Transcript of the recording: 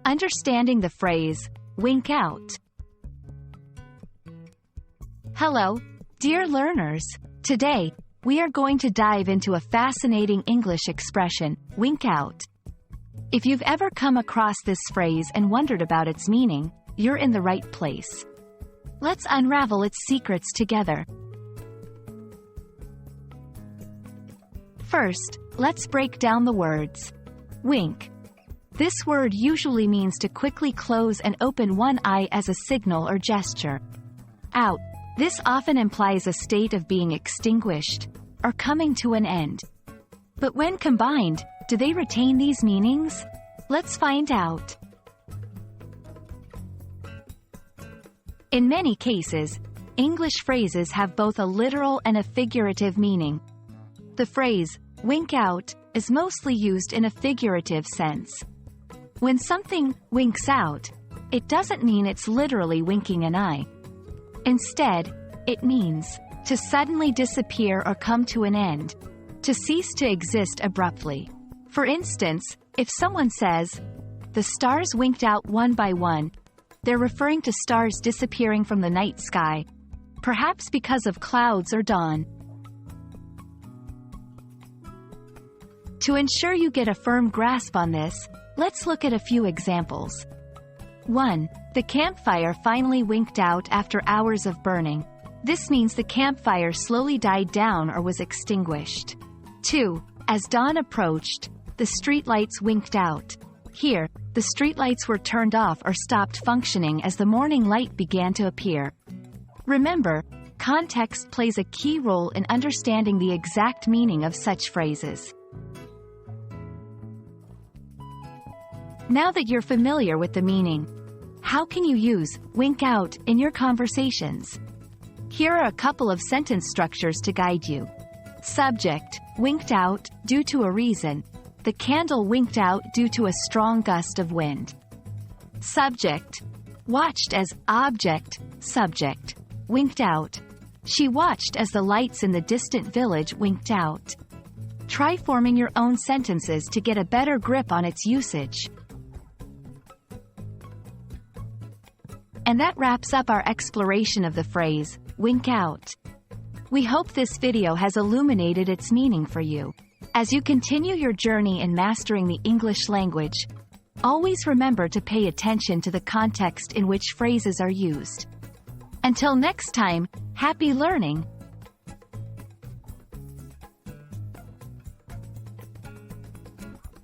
Understanding the phrase, wink out. Hello, dear learners. Today, we are going to dive into a fascinating English expression, wink out. If you've ever come across this phrase and wondered about its meaning, you're in the right place. Let's unravel its secrets together. First, let's break down the words. Wink. This word usually means to quickly close and open one eye as a signal or gesture. Out. This often implies a state of being extinguished or coming to an end. But when combined, do they retain these meanings? Let's find out. In many cases, English phrases have both a literal and a figurative meaning. The phrase, wink out, is mostly used in a figurative sense. When something winks out, it doesn't mean it's literally winking an eye. Instead, it means to suddenly disappear or come to an end, to cease to exist abruptly. For instance, if someone says, "The stars winked out one by one," they're referring to stars disappearing from the night sky, perhaps because of clouds or dawn. To ensure you get a firm grasp on this, let's look at a few examples. 1. The campfire finally winked out after hours of burning. This means the campfire slowly died down or was extinguished. 2. As dawn approached, the streetlights winked out. Here, the streetlights were turned off or stopped functioning as the morning light began to appear. Remember, context plays a key role in understanding the exact meaning of such phrases. Now that you're familiar with the meaning, how can you use wink out in your conversations? Here are a couple of sentence structures to guide you. Subject, winked out, due to a reason. The candle winked out due to a strong gust of wind. Subject, watched as object, subject, winked out. She watched as the lights in the distant village winked out. Try forming your own sentences to get a better grip on its usage. And that wraps up our exploration of the phrase, wink out. We hope this video has illuminated its meaning for you. As you continue your journey in mastering the English language, always remember to pay attention to the context in which phrases are used. Until next time, happy learning!